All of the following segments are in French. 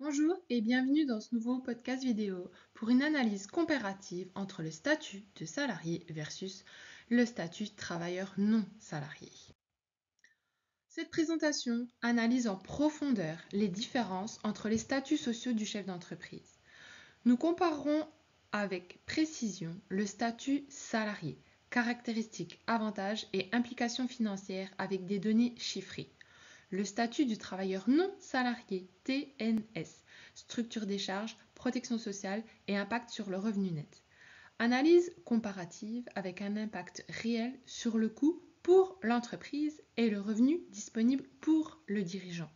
Bonjour et bienvenue dans ce nouveau podcast vidéo pour une analyse comparative entre le statut de salarié versus le statut de travailleur non salarié. Cette présentation analyse en profondeur les différences entre les statuts sociaux du chef d'entreprise. Nous comparerons avec précision le statut salarié, caractéristiques, avantages et implications financières avec des données chiffrées. Le statut du travailleur non salarié, TNS, structure des charges, protection sociale et impact sur le revenu net. Analyse comparative avec un impact réel sur le coût pour l'entreprise et le revenu disponible pour le dirigeant.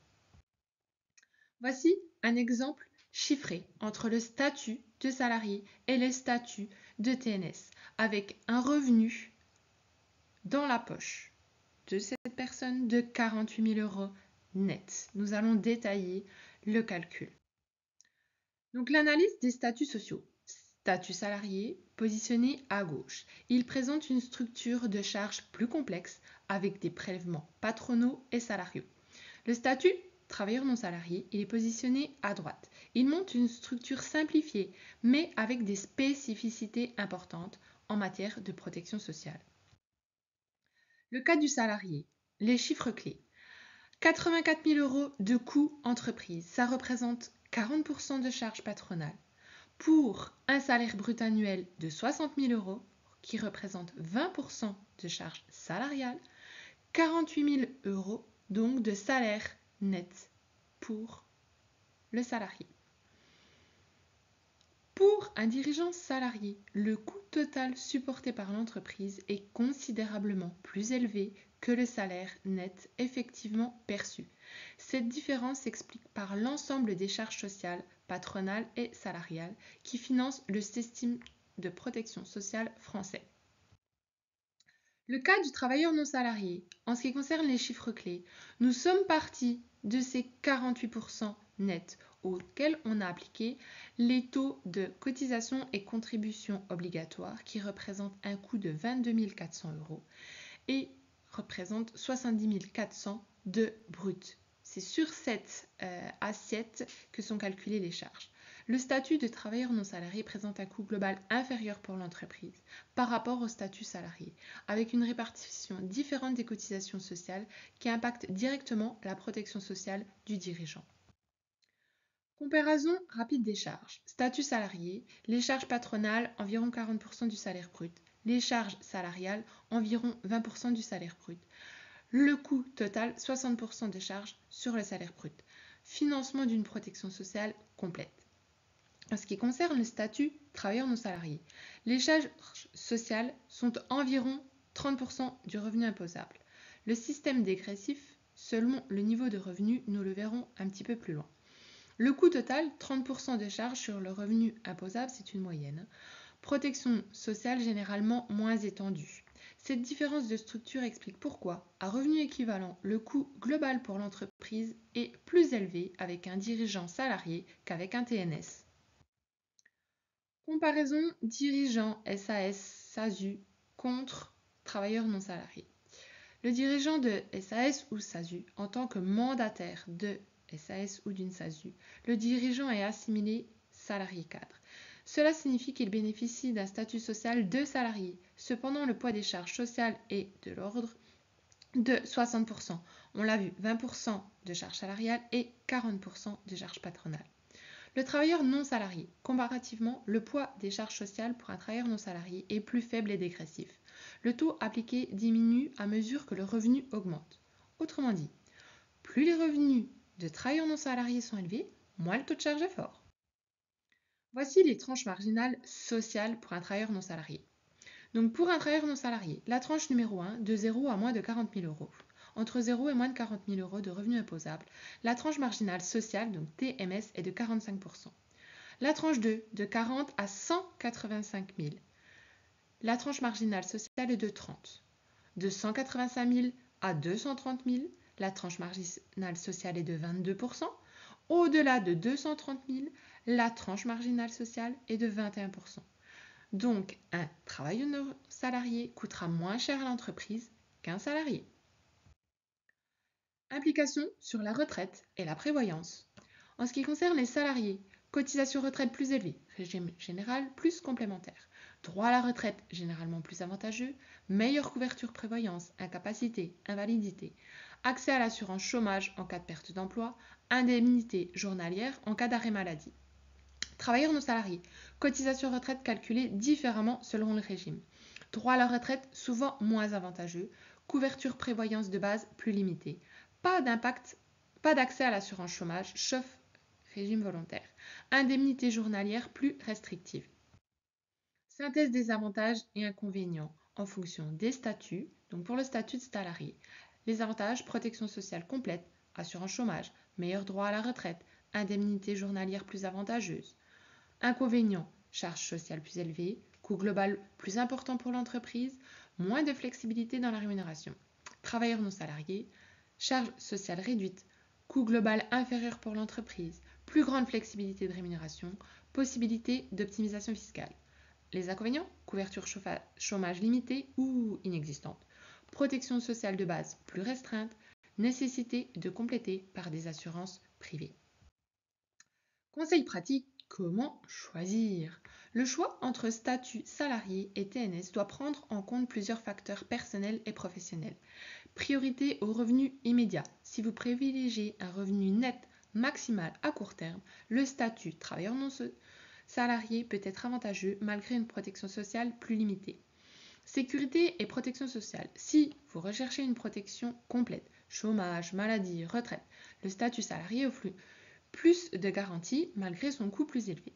Voici un exemple chiffré entre le statut de salarié et le statut de TNS avec un revenu dans la poche de cette personne de 48 000 euros net. Nous allons détailler le calcul. Donc l'analyse des statuts sociaux. Statut salarié, positionné à gauche. Il présente une structure de charges plus complexe avec des prélèvements patronaux et salariaux. Le statut travailleur non salarié, il est positionné à droite. Il montre une structure simplifiée, mais avec des spécificités importantes en matière de protection sociale. Le cas du salarié, les chiffres clés. 84 000 euros de coûts entreprise, ça représente 40% de charges patronales. Pour un salaire brut annuel de 60 000 euros, qui représente 20% de charges salariales, 48 000 euros donc de salaire net pour le salarié. Pour un dirigeant salarié, le coût total supporté par l'entreprise est considérablement plus élevé que le salaire net effectivement perçu. Cette différence s'explique par l'ensemble des charges sociales, patronales et salariales qui financent le système de protection sociale français. Le cas du travailleur non salarié, en ce qui concerne les chiffres clés, nous sommes partis de ces 48% nets auxquels on a appliqué les taux de cotisation et contributions obligatoires qui représentent un coût de 22 400 euros et représentent 70 400 de brut. C'est sur cette assiette que sont calculées les charges. Le statut de travailleur non salarié présente un coût global inférieur pour l'entreprise par rapport au statut salarié, avec une répartition différente des cotisations sociales qui impacte directement la protection sociale du dirigeant. Comparaison rapide des charges. Statut salarié, les charges patronales environ 40% du salaire brut, les charges salariales environ 20% du salaire brut. Le coût total 60% des charges sur le salaire brut. Financement d'une protection sociale complète. En ce qui concerne le statut travailleur non salarié, les charges sociales sont environ 30% du revenu imposable. Le système dégressif, selon le niveau de revenu, nous le verrons un petit peu plus loin. Le coût total, 30% de charges sur le revenu imposable, c'est une moyenne. Protection sociale généralement moins étendue. Cette différence de structure explique pourquoi, à revenu équivalent, le coût global pour l'entreprise est plus élevé avec un dirigeant salarié qu'avec un TNS. Comparaison dirigeant SAS, SASU contre travailleur non salarié. Le dirigeant de SAS ou SASU, en tant que mandataire de SAS ou d'une SASU, le dirigeant est assimilé salarié cadre. Cela signifie qu'il bénéficie d'un statut social de salarié. Cependant, le poids des charges sociales est de l'ordre de 60%. On l'a vu, 20% de charges salariales et 40% de charges patronales. Le travailleur non salarié. Comparativement, le poids des charges sociales pour un travailleur non salarié est plus faible et dégressif. Le taux appliqué diminue à mesure que le revenu augmente. Autrement dit, plus les revenus de travailleurs non salariés sont élevés, moins le taux de charge est fort. Voici les tranches marginales sociales pour un travailleur non salarié. Donc pour un travailleur non salarié, la tranche numéro 1, de 0 à moins de 40 000 euros. Entre 0 et moins de 40 000 euros de revenus imposables, la tranche marginale sociale, donc TMS, est de 45%. La tranche 2, de 40 à 185 000. La tranche marginale sociale est de 30. De 185 000 à 230 000, la tranche marginale sociale est de 22%. Au-delà de 230 000, la tranche marginale sociale est de 21%. Donc, un travailleur salarié coûtera moins cher à l'entreprise qu'un salarié. Implications sur la retraite et la prévoyance. En ce qui concerne les salariés, cotisation retraite plus élevée, régime général plus complémentaire, droit à la retraite généralement plus avantageux, meilleure couverture prévoyance, incapacité, invalidité, accès à l'assurance chômage en cas de perte d'emploi, indemnité journalière en cas d'arrêt maladie. Travailleurs non salariés, cotisation retraite calculée différemment selon le régime. Droit à la retraite souvent moins avantageux, couverture prévoyance de base plus limitée. Pas d'accès à l'assurance chômage, sauf régime volontaire. Indemnité journalière plus restrictive. Synthèse des avantages et inconvénients en fonction des statuts. Donc pour le statut de salarié, les avantages, protection sociale complète, assurance chômage, meilleur droit à la retraite, indemnité journalière plus avantageuse. Inconvénients, charges sociales plus élevées, coût global plus important pour l'entreprise, moins de flexibilité dans la rémunération. Travailleurs non salariés, charges sociales réduites, coût global inférieur pour l'entreprise, plus grande flexibilité de rémunération, possibilité d'optimisation fiscale. Les inconvénients, couverture chômage limitée ou inexistante, protection sociale de base plus restreinte, nécessité de compléter par des assurances privées. Conseil pratique, comment choisir? Le choix entre statut salarié et TNS doit prendre en compte plusieurs facteurs personnels et professionnels. Priorité aux revenus immédiats. Si vous privilégiez un revenu net maximal à court terme, le statut travailleur non salarié peut être avantageux malgré une protection sociale plus limitée. Sécurité et protection sociale. Si vous recherchez une protection complète, chômage, maladie, retraite, le statut salarié offre plus de garanties malgré son coût plus élevé.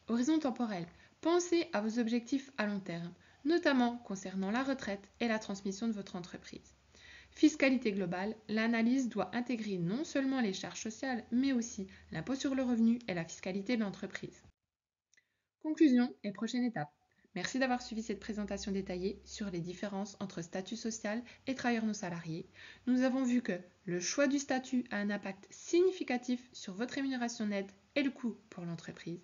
Horizon temporel. Pensez à vos objectifs à long terme, notamment concernant la retraite et la transmission de votre entreprise. Fiscalité globale, l'analyse doit intégrer non seulement les charges sociales, mais aussi l'impôt sur le revenu et la fiscalité de l'entreprise. Conclusion et prochaine étape. Merci d'avoir suivi cette présentation détaillée sur les différences entre statut social et travailleurs non salariés. Nous avons vu que le choix du statut a un impact significatif sur votre rémunération nette et le coût pour l'entreprise.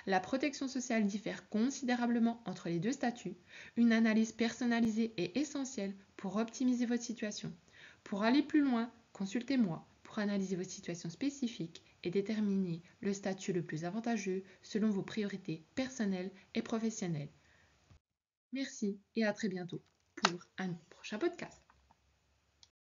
La protection sociale diffère considérablement entre les deux statuts. Une analyse personnalisée est essentielle pour optimiser votre situation. Pour aller plus loin, consultez-moi pour analyser votre situation spécifique et déterminer le statut le plus avantageux selon vos priorités personnelles et professionnelles. Merci et à très bientôt pour un prochain podcast.